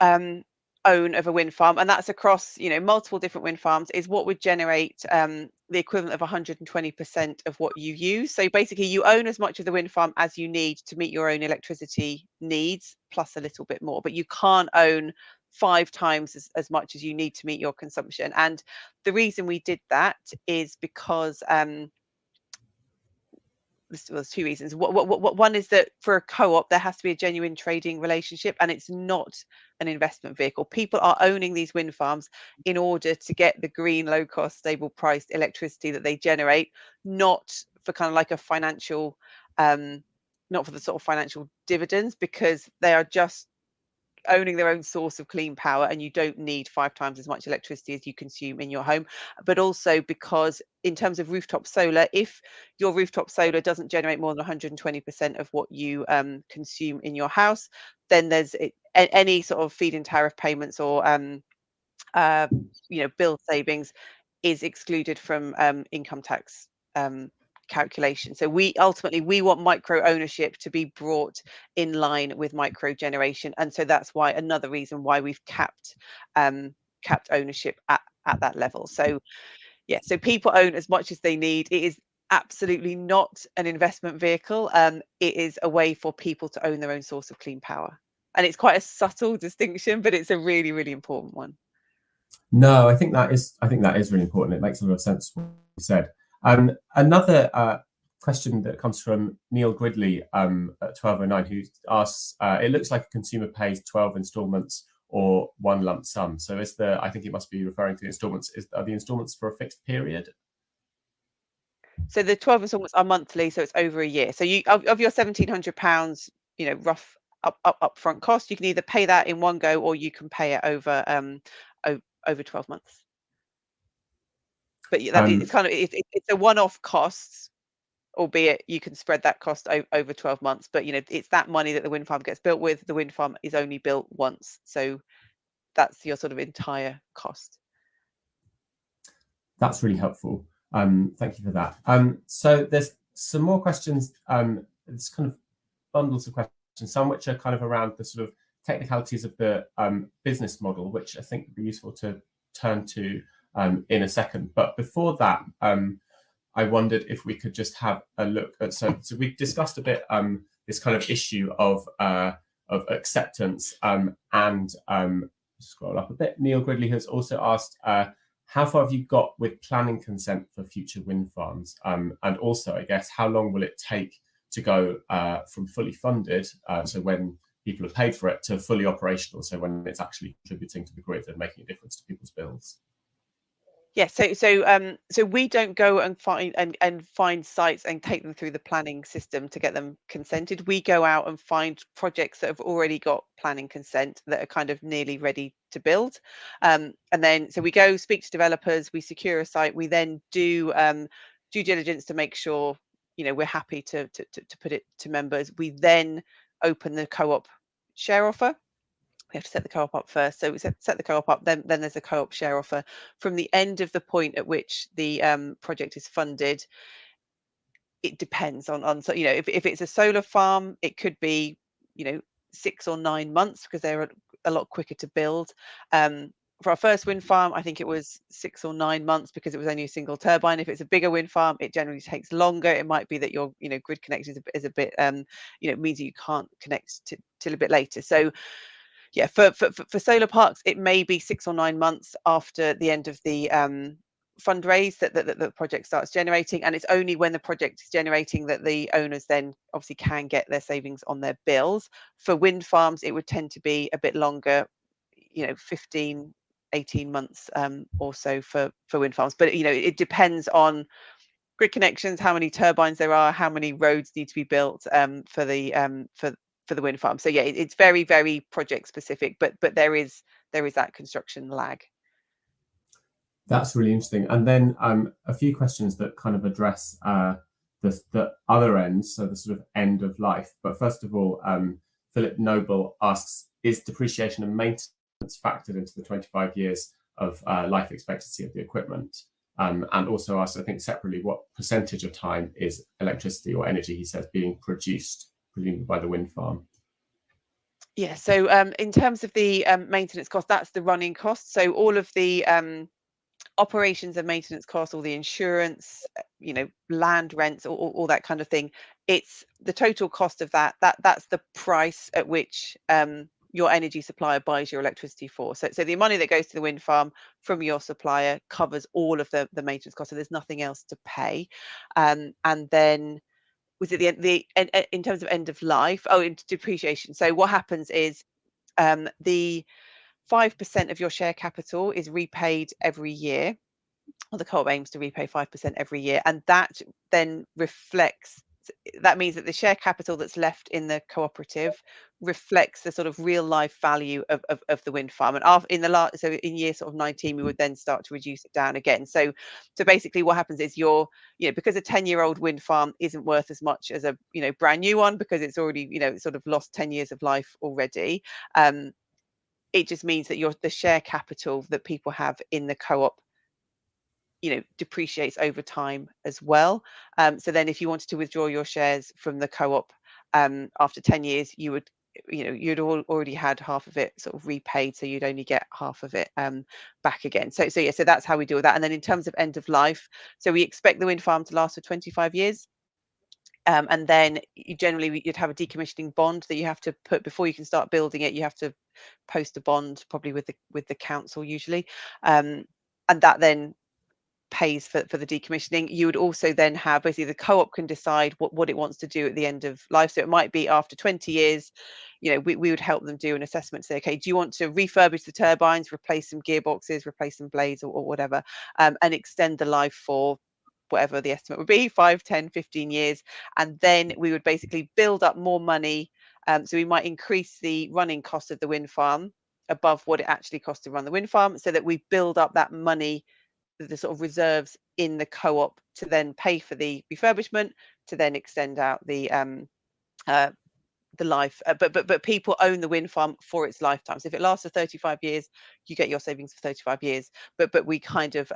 own of a wind farm, and that's across multiple different wind farms, is what would generate the equivalent of 120% of what you use. So basically you own as much of the wind farm as you need to meet your own electricity needs, plus a little bit more, but you can't own 5 times as much as you need to meet your consumption. And the reason we did that is because there's two reasons. One is that for a co-op, there has to be a genuine trading relationship, and it's not an investment vehicle. People are owning these wind farms in order to get the green, low-cost, stable-priced electricity that they generate, not for kind of like a financial, not for the sort of financial dividends, because they are just owning their own source of clean power, and you don't need 5 times as much electricity as you consume in your home. But also because in terms of rooftop solar, if your rooftop solar doesn't generate more than 120% of what you consume in your house, then there's any sort of feed-in tariff payments or bill savings is excluded from income tax calculation. So we want micro ownership to be brought in line with micro generation, and so that's why another reason why we've capped ownership at that level. So yeah, so people own as much as they need. It is absolutely not an investment vehicle. It is a way for people to own their own source of clean power, and it's quite a subtle distinction, but it's a really, really important one. No, I think that is really important. It makes a lot of sense what you said. Another question that comes from Neil Gridley at 1209, who asks, it looks like a consumer pays 12 installments or one lump sum. So I think it must be referring to the installments. Are the installments for a fixed period? So the 12 installments are monthly, so it's over a year. So you of your £1,700, rough upfront cost, you can either pay that in one go, or you can pay it over 12 months. But it's kind of it's a one-off cost, albeit you can spread that cost over 12 months. But it's that money that the wind farm gets built with. The wind farm is only built once, so that's your sort of entire cost. That's really helpful. Thank you for that. So there's some more questions. It's kind of bundles of questions, some which are kind of around the sort of technicalities of the business model, which I think would be useful to turn to in a second. But before that, I wondered if we could just have a look at, so we discussed a bit this kind of issue of acceptance, and scroll up a bit. Neil Gridley has also asked, how far have you got with planning consent for future wind farms? And also, I guess, how long will it take to go from fully funded, so when people have paid for it, to fully operational, so when it's actually contributing to the grid and making a difference to people's bills? Yeah, so we don't go and find sites and take them through the planning system to get them consented. We go out and find projects that have already got planning consent that are kind of nearly ready to build, and then so we go speak to developers, we secure a site, we then do due diligence to make sure we're happy to put it to members. We then open the co-op share offer. We have to set the co-op up first. So we set the co-op up, then there's a co-op share offer. From the end of the point at which the project is funded, it depends on so if it's a solar farm, it could be 6 or 9 months, because they're a lot quicker to build. For our first wind farm, I think it was 6 or 9 months, because it was only a single turbine. If it's a bigger wind farm, it generally takes longer. It might be that your grid connection is a bit means that you can't connect till a bit later. So yeah, for solar parks, it may be 6 or 9 months after the end of the fundraise that the project starts generating, and it's only when the project is generating that the owners then obviously can get their savings on their bills. For wind farms, it would tend to be a bit longer, 15, 18 months or so for wind farms. But it depends on grid connections, how many turbines there are, how many roads need to be built for the wind farm. So yeah, it's very, very project specific, but there is that construction lag. That's really interesting. And then a few questions that kind of address the other end, so the sort of end of life. But first of all, Philip Noble asks, is depreciation and maintenance factored into the 25 years of life expectancy of the equipment? And also asks, I think separately, what percentage of time is electricity or energy, he says, being produced, presumably by the wind farm? Yeah, so in terms of the maintenance cost, that's the running cost. So all of the operations and maintenance costs, all the insurance, land rents, all that kind of thing, it's the total cost of that's the price at which your energy supplier buys your electricity for. So the money that goes to the wind farm from your supplier covers all of the maintenance costs, so there's nothing else to pay. And then was it in terms of end of life? Oh, in depreciation. So what happens is the 5% of your share capital is repaid every year. Well, the co-op aims to repay 5% every year, and that then reflects. That means that the share capital that's left in the cooperative reflects the sort of real life value of the wind farm. And after, so in year sort of 19, we would then start to reduce it down again. So basically, what happens is because a 10-year-old wind farm isn't worth as much as a brand new one, because it's already sort of lost 10 years of life already. It just means that the share capital that people have in the co-op depreciates over time as well. So then if you wanted to withdraw your shares from the co-op after 10 years, you'd already had half of it sort of repaid, so you'd only get half of it back again. So that's how we deal with that. And then in terms of end of life, so we expect the wind farm to last for 25 years. And then you'd have a decommissioning bond that you have to put before you can start building it. You have to post a bond, probably with the council usually, and that then pays for the decommissioning. You would also then have, basically the co-op can decide what it wants to do at the end of life. So it might be after 20 years, we would help them do an assessment, say, okay, do you want to refurbish the turbines, replace some gearboxes, replace some blades or whatever, and extend the life for whatever the estimate would be, 5, 10, 15 years. And then we would basically build up more money. So we might increase the running cost of the wind farm above what it actually costs to run the wind farm, so that we build up that money, the sort of reserves in the co-op, to then pay for the refurbishment, to then extend out the life. But people own the wind farm for its lifetime. So if it lasts for 35 years, you get your savings for 35 years. But we kind of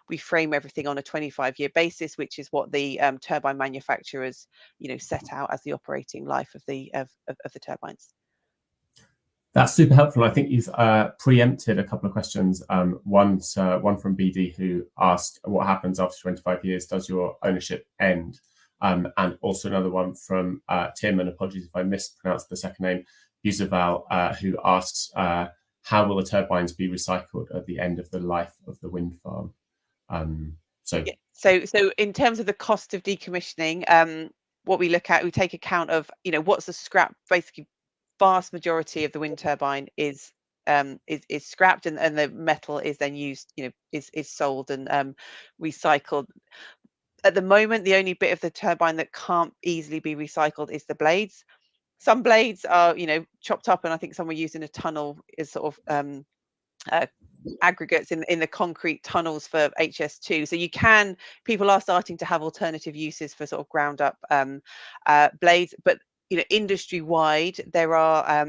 we frame everything on a 25-year basis, which is what the turbine manufacturers set out as the operating life of the turbines. That's super helpful. I think you've preempted a couple of questions. One from BD, who asked, what happens after 25 years? Does your ownership end? And also another one from Tim, and apologies if I mispronounced the second name, Yuzaval, who asks, how will the turbines be recycled at the end of the life of the wind farm? So in terms of the cost of decommissioning, what we look at, we take account of, what's the scrap. Basically, vast majority of the wind turbine is scrapped, and the metal is then used, is sold and recycled. At the moment, the only bit of the turbine that can't easily be recycled is the blades. Some blades are, chopped up, and I think some were used in a tunnel as sort of aggregates in the concrete tunnels for HS2. So people are starting to have alternative uses for sort of ground up blades, but industry wide, there are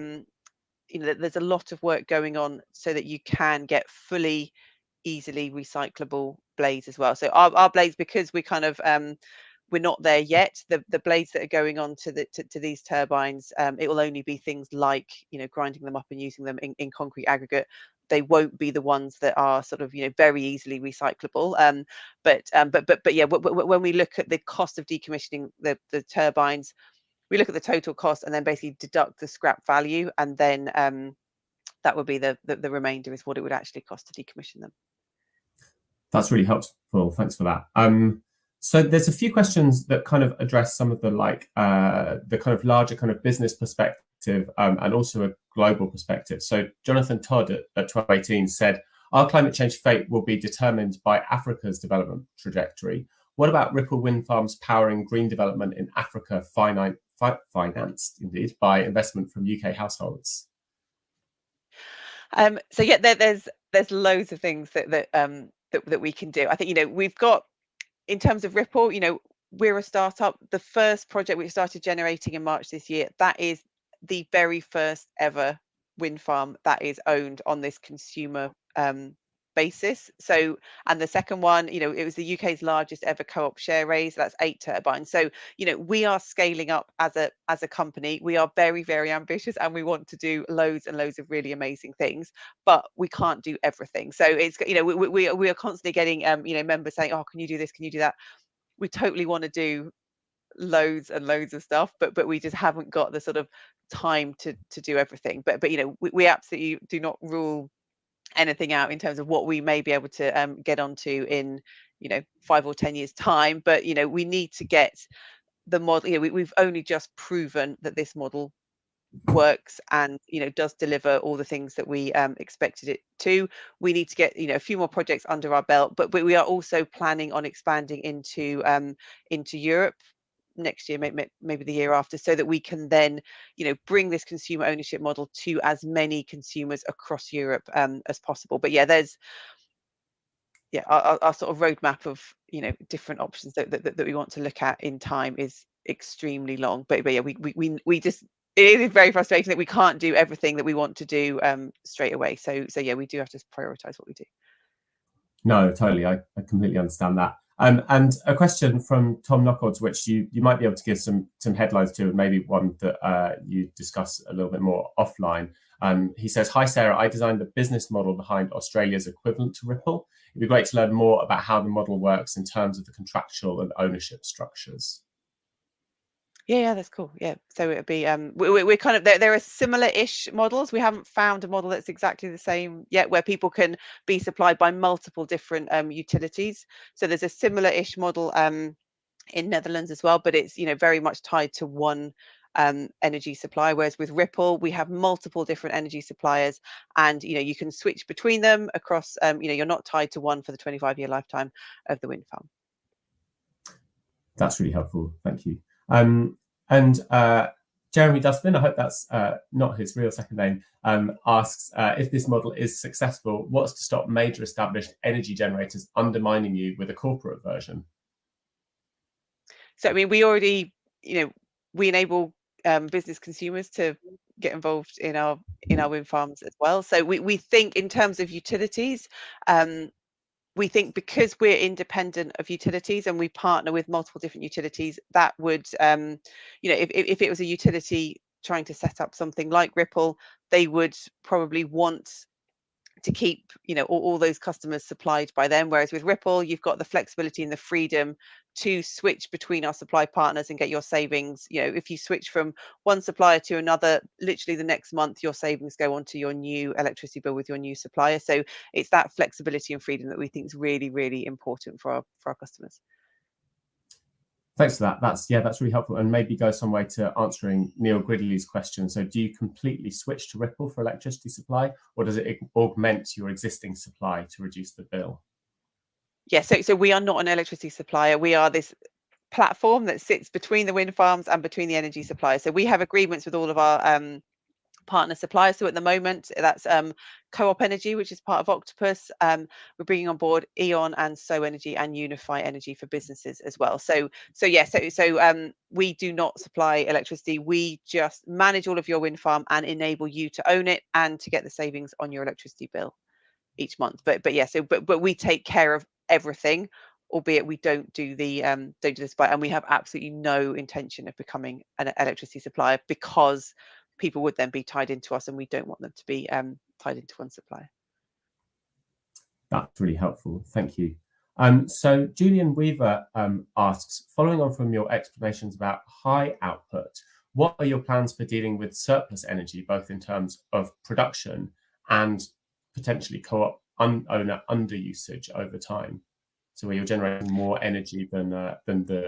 there's a lot of work going on so that you can get fully easily recyclable blades as well. So our blades, because we kind of we're not there yet, the blades that are going on to these turbines, it will only be things like grinding them up and using them in concrete aggregate. They won't be the ones that are sort of very easily recyclable. But yeah, when we look at the cost of decommissioning the turbines, we look at the total cost and then basically deduct the scrap value, and then that would be the remainder is what it would actually cost to decommission them. That's really helpful. Thanks for that. So there's a few questions that kind of address some of the the kind of larger kind of business perspective and also a global perspective. So Jonathan Todd at 1218 said, our climate change fate will be determined by Africa's development trajectory. What about Ripple wind farms powering green development in Africa, financed indeed by investment from UK households? So yeah, there's loads of things that we can do. I think we've got, in terms of Ripple, we're a startup. The first project we started generating in March this year, that is the very first ever wind farm that is owned on this consumer basis. So, and the second one, it was the UK's largest ever co-op share raise. That's 8 turbines. So, we are scaling up as a company. We are very, very ambitious, and we want to do loads and loads of really amazing things, but we can't do everything. So it's, we are constantly getting members saying, oh, can you do this? Can you do that? We totally want to do loads and loads of stuff, but we just haven't got the sort of time to do everything. But we absolutely do not rule anything out in terms of what we may be able to get onto in 5 or 10 years time. But we need to get the model, we've only just proven that this model works and does deliver all the things that we expected it to. We need to get a few more projects under our belt, but we are also planning on expanding into Europe next year, maybe the year after, so that we can then bring this consumer ownership model to as many consumers across Europe as possible. But yeah, there's our sort of roadmap of different options that we want to look at in time is extremely long. But yeah, we just, it is very frustrating that we can't do everything that we want to do straight away. So yeah, we do have to prioritize what we do. No, totally. I completely understand that. And a question from Tom Knockolds, which you might be able to give some headlines to, and maybe one that you discuss a little bit more offline. He says, "Hi Sarah, I designed the business model behind Australia's equivalent to Ripple. It'd be great to learn more about how the model works in terms of the contractual and ownership structures." Yeah, that's cool. Yeah, so it'd be we're kind of there are similar-ish models. We haven't found a model that's exactly the same yet, where people can be supplied by multiple different utilities. So there's a similar-ish model in Netherlands as well, but it's very much tied to one energy supply, whereas with Ripple we have multiple different energy suppliers, and you can switch between them across. You're not tied to one for the 25-year lifetime of the wind farm. That's really helpful, thank you. And Jeremy Dustin, I hope that's not his real second name, asks, if this model is successful, what's to stop major established energy generators undermining you with a corporate version? So I mean, we already, we enable business consumers to get involved in our wind farms as well. So we think in terms of utilities, we think because we're independent of utilities and we partner with multiple different utilities, that would, if it was a utility trying to set up something like Ripple, they would probably want to keep, all those customers supplied by them. Whereas with Ripple, you've got the flexibility and the freedom to switch between our supply partners and get your savings. If you switch from one supplier to another, literally the next month, your savings go onto your new electricity bill with your new supplier. So it's that flexibility and freedom that we think is really, really important for our customers. Thanks for that. That's really helpful, and maybe go some way to answering Neil Gridley's question. So do you completely switch to Ripple for electricity supply, or does it augment your existing supply to reduce the bill? Yeah, so we are not an electricity supplier. We are this platform that sits between the wind farms and between the energy suppliers. So we have agreements with all of our partner suppliers. So at the moment, that's Co-op Energy, which is part of Octopus. We're bringing on board E.ON and So Energy and Unify Energy for businesses as well. So we do not supply electricity. We just manage all of your wind farm and enable you to own it and to get the savings on your electricity bill each month. But we take care of everything, albeit we don't do the supply, and we have absolutely no intention of becoming an electricity supplier, because people would then be tied into us, and we don't want them to be tied into one supplier. That's really helpful, thank you. So Julian Weaver asks, following on from your explanations about high output, what are your plans for dealing with surplus energy, both in terms of production and potentially co-op owner under usage over time? So where you're generating more energy than the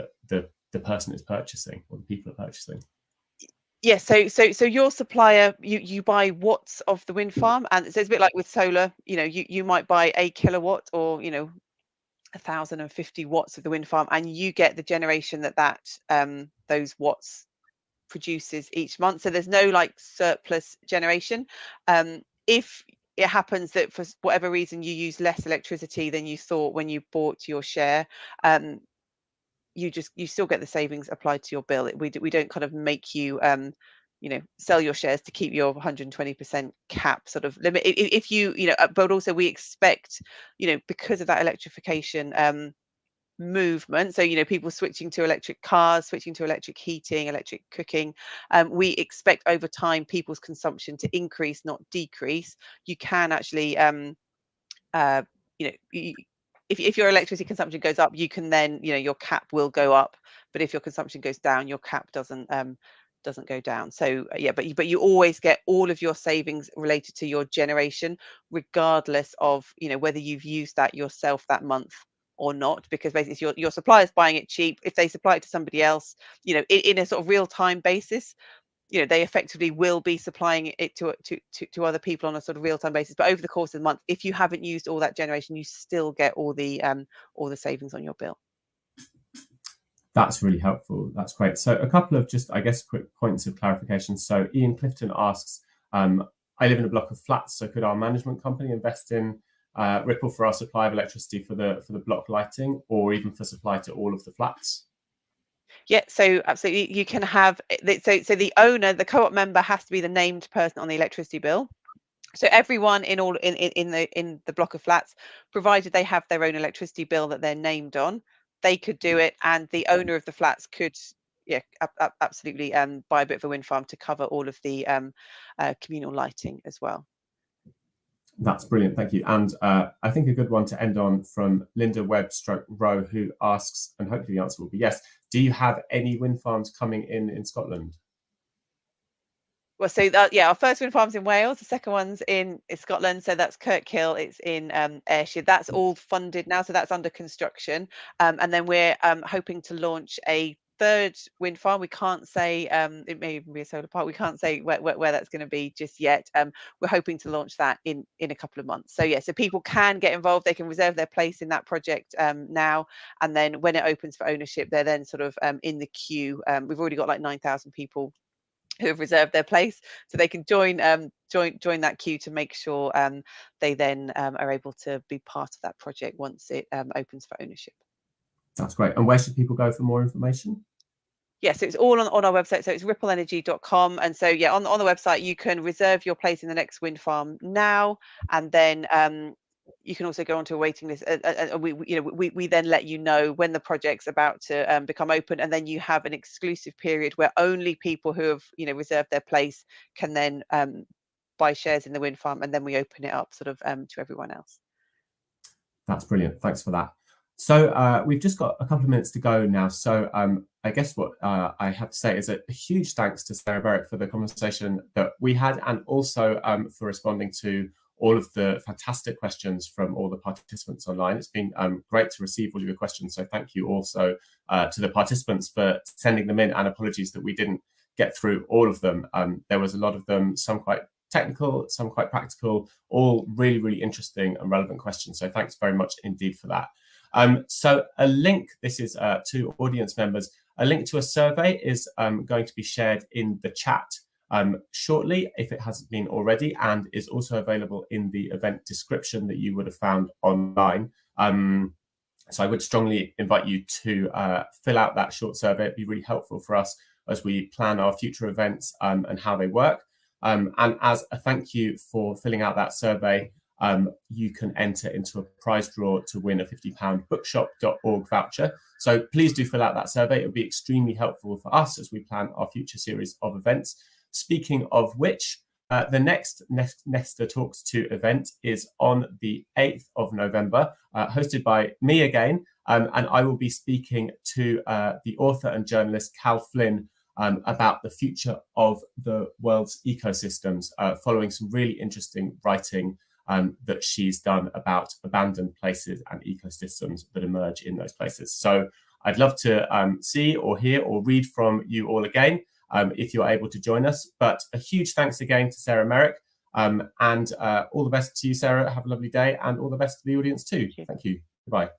person is purchasing, or the people are purchasing. Yeah, so your supplier, you buy watts of the wind farm, and so it's a bit like with solar. You might buy a kilowatt, or 1,050 watts of the wind farm, and you get the generation that those watts produces each month. So there's no like surplus generation. If it happens that for whatever reason you use less electricity than you thought when you bought your share, you still get the savings applied to your bill. We don't kind of make you sell your shares to keep your 120% cap sort of limit. If but also we expect, because of that electrification movement, so people switching to electric cars, switching to electric heating, electric cooking, we expect over time people's consumption to increase, not decrease. You can actually if your electricity consumption goes up, you can then, your cap will go up. But if your consumption goes down, your cap doesn't go down. So but you always get all of your savings related to your generation, regardless of whether you've used that yourself that month or not, because basically your supplier's buying it cheap. If they supply it to somebody else, in a sort of real-time basis, they effectively will be supplying it to other people on a sort of real-time basis. But over the course of the month, if you haven't used all that generation, you still get all the savings on your bill. That's really helpful. That's great. So a couple of just, I guess, quick points of clarification. So Ian Clifton asks, I live in a block of flats, so could our management company invest in Ripple for our supply of electricity for the block lighting, or even for supply to all of the flats? Yeah, so absolutely, you can have so the owner, the co-op member, has to be the named person on the electricity bill. So everyone in the block of flats, provided they have their own electricity bill that they're named on, they could do it, and the owner of the flats could, absolutely, buy a bit of a wind farm to cover all of the communal lighting as well. That's brilliant, thank you. And I think a good one to end on from Linda Webb-Rowe, who asks, and hopefully the answer will be yes, do you have any wind farms coming in Scotland? Well, so our first wind farm's in Wales, the second one's in Scotland, so that's Kirkhill, it's in Ayrshire. That's all funded now, so that's under construction. And then we're hoping to launch a third wind farm. We can't say, it may even be a solar park, we can't say where that's going to be just yet. We're hoping to launch that in a couple of months. So yeah, so people can get involved, they can reserve their place in that project now, and then when it opens for ownership, they're then sort of in the queue. We've already got like 9,000 people who have reserved their place, so they can join that queue to make sure they then are able to be part of that project once it opens for ownership. That's great. And where should people go for more information? Yes, it's all on our website, so it's ripplenergy.com. And so on the website you can reserve your place in the next wind farm now, and then you can also go onto a waiting list. We then let you know when the project's about to become open, and then you have an exclusive period where only people who have reserved their place can then buy shares in the wind farm, and then we open it up sort of to everyone else. That's brilliant. Thanks for that. So we've just got a couple of minutes to go now. So I guess what I have to say is a huge thanks to Sarah Merrick for the conversation that we had, and also for responding to all of the fantastic questions from all the participants online. It's been great to receive all of your questions. So thank you also to the participants for sending them in, and apologies that we didn't get through all of them. There was a lot of them, some quite technical, some quite practical, all really, really interesting and relevant questions. So thanks very much indeed for that. So a link, this is to audience members, a link to a survey is going to be shared in the chat shortly, if it hasn't been already, and is also available in the event description that you would have found online. So I would strongly invite you to fill out that short survey. It'd be really helpful for us as we plan our future events and how they work. And as a thank you for filling out that survey, you can enter into a prize draw to win a £50 bookshop.org voucher. So please do fill out that survey. It will be extremely helpful for us as we plan our future series of events. Speaking of which, the next Nesta Talks 2 event is on the 8th of November, hosted by me again, and I will be speaking to the author and journalist Cal Flynn about the future of the world's ecosystems, following some really interesting writing that she's done about abandoned places and ecosystems that emerge in those places. So I'd love to see or hear or read from you all again if you're able to join us. But a huge thanks again to Sarah Merrick, and all the best to you, Sarah. Have a lovely day, and all the best to the audience too. Thank you. Goodbye.